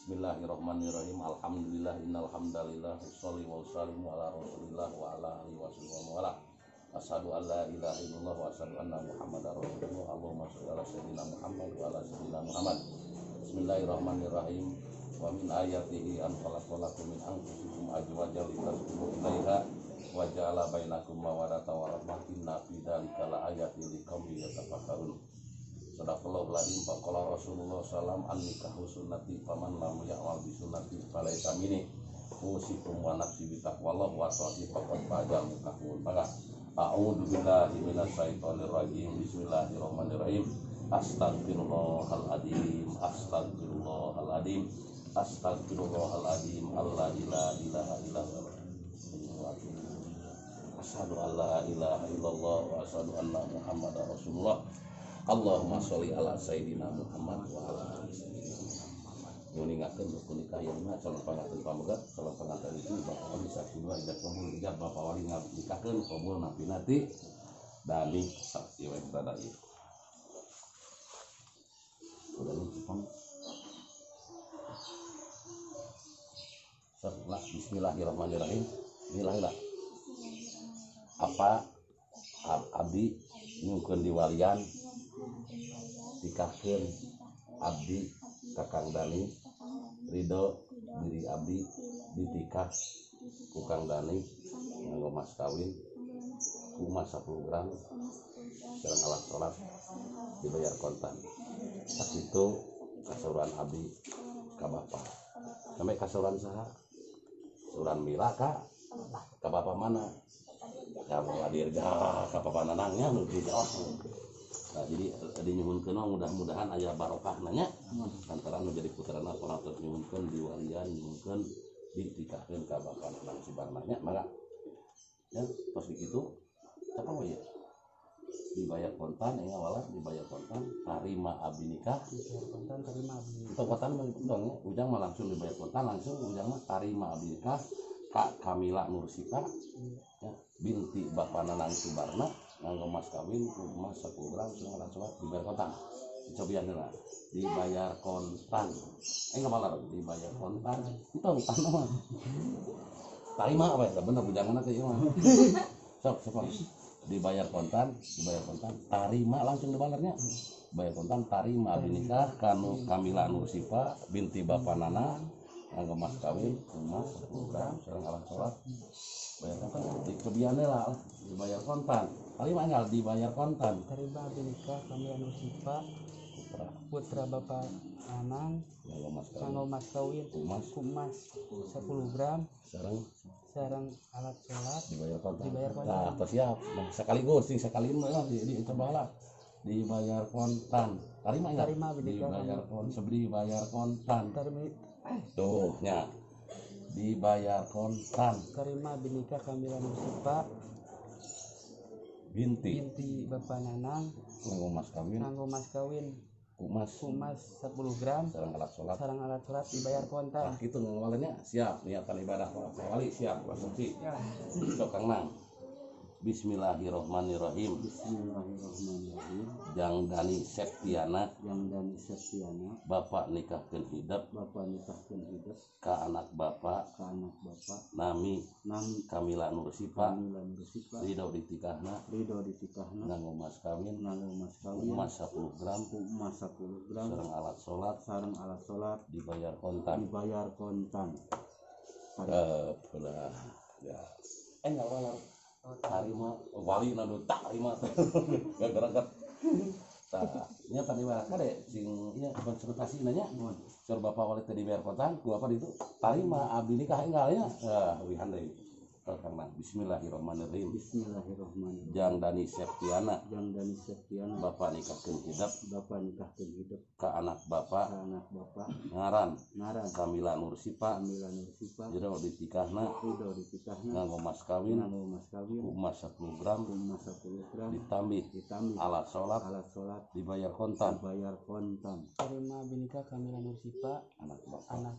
Bismillahirrahmanirrahim. Alhamdulillah innal hamdalillah wassalli wassalamu ala Rasulillah wa ala alihi wa wala. Asyhadu an la ilaha illallah wa asyhadu anna Muhammadar Rasulullah. Allahumma shalli ala sayyidina Muhammad wa ala sayyidina Muhammad. Bismillahirrahmanirrahim. Wa min ayatihi an khalaqalakum min anfusikum azwajan litaskunu ilaiha wa ja'ala bainakum mawaddatan wa rahmah. Inna fi dzalika laayatin liqaumin yatafakkarun. Sadaqallahu al-azim. Faqala Rasulullah sallam an-nikahu sunnati faman lam ya'mal bi sunnati falaysa minni. Usikum wa nafsi bi taqwallah wa ta'ati faqad faza mukahun. Maka a'udzu billahi minasyaitonir rajim. Bismillahirrahmanirrahim. Astagfirullahaladzim. Astagfirullahaladzim. Astagfirullahaladzim. Allah ilaha illallah. Asyhadu an la ilaha illallah wa asyhadu anna Muhammadar Rasulullah. Allahumma sholli ala sayyidina Muhammad wa ala ali sayyidina Muhammad. Nguningakeun rukun nikah yeuna calon panganten pamegat, calon panganten itu bapak wali saksi dua ijab kabul ijab bapak wali nikahkeun kabul napi nanti dani saksi we berada ieu. Udah nih Jepang. Bismillahirrahmanirrahim. Bismillah. Apa abdi nyungkeun diwalian nikahkeun abdi Kakang Dani ridho diri abdi ditikah ku Kang Dani nganggo mas kawin ku mas 10 gram sareng alat salat dibayar kontan. Sakitu kasuruhan abdi ka bapa. Sampai kasuruhan saha? Suran mila ka bapa mana? Kamu hadir ka papa nanangnya nu di Nah, jadi nyuhunkeun mudah-mudahan aya barokah nanya antara nu jadi putrana panatur nyuhunkeun diwalian nyuhunkeun ditikahkeun ka bapa nanang sibarna nya mangga. Ya, tos dikitu apa we ya? Dibayar kontan aya walah dibayar kontan tarima abdi nikah kontan tarima abdi nikah kontan mah dong ya ujang mah langsung dibayar kontan langsung ujang mah tarima abdi nikah Kak Kamila Nursita ya binti Bapak Nanang Subarna nganggo mas kawin mas 10 gram salat salat dibayar kontan cobian heula dibayar kontan ngabalar dibayar kontan entong tanah tarima apa ya bener bujangan teh ieu mah sok dibayar kontan tarima langsung dibayarnya bayar kontan tarima abdi nikah kanu Kamila Nursifa binti Bapak Nana nganggo mas kawin mas 10 gram sareng alat salat bayar kontan kebiane lah dibayar kontan tarima enggak dibayar kontan tarima abdi nikah Kamila Nursifa putra Bapak Anang nganggo mas kawin kumas 10 gram sareng alat salat dibayar kontan. Nah, siap. Nah, sekaligus sekalian mah cobalah dibayar kontan. Tarima enggak? Dibayar kontan. Tuh, nya. Dibayar kontan. Tarima binika Kamila Nursifa binti Bapak Nanang nganggo mas kawin kumas 10 gram sareng alat salat dibayar kontan. Nah, kitu ngawalnya siap niatan ibadah wali siap langsung sih. Sok Kang Nang. Bismillahirrahmanirrahim. Jang Dani Septiana Bapak nikahkeun hidup ka anak bapak nami Kamila Nursifa ridho ditikahna nganggo mas kawin kumas 10 gram sareng alat salat dibayar kontan ulah ya ngawalar tarima wali nanu tarima gak nya tadi wae kade sing ieu konsultasi nanya sur bapak wali teh dibayar kontan ku apa itu tarima abdi nikah enggal nya wihan deui karena Bismillahirrahmanirrahim. Jang Dani Septiana Bapak nikahkeun hidup ka anak bapak ngaran Kamila Nursifa ridho ditikahna nganggo mas kawin kumas 10 gram ditambih alat salat dibayar kontan. Tarima binika Kamila Nursifa anak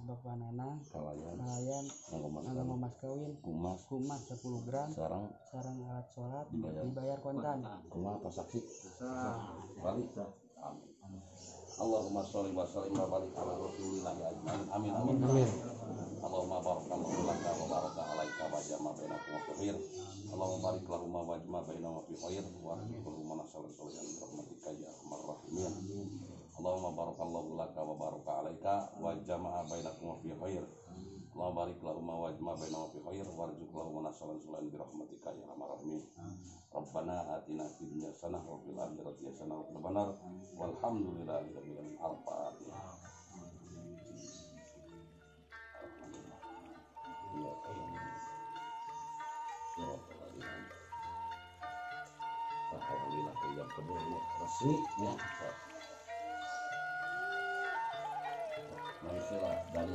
bapak Nanang kalayan nganggo mas kawin kumas 10 gram sareng alat salat dibayar kontan. Kumaha apa saksi? Balik. Amin. Allahumma sholli wa sallim wa barik ala rasulillah amin. Allahumma barakallahu laka wa baraka alaika wa jama bainakum wa khair. Allahumma barik lahum wa jama bainahum fi khair wa arzuqhum nasalan solihan bi rahmatika ya arhamar rahimin. Allahumma barakallahu laka wa baraka alaika wa jama bainakum fi khair. Allahumma barik lahum wa jama bainahum fi khair warzuqhum nasalan solihan bi rahmatika ya arhamar rahimin. Rabbana atina fid dunya hasanah wa fil akhirati hasanah wa qina adzabannar. Walhamdulillahi rabbil alamin. Al-Fatihah. Alhamdulillah yang kedua resmi ya. Manusia dan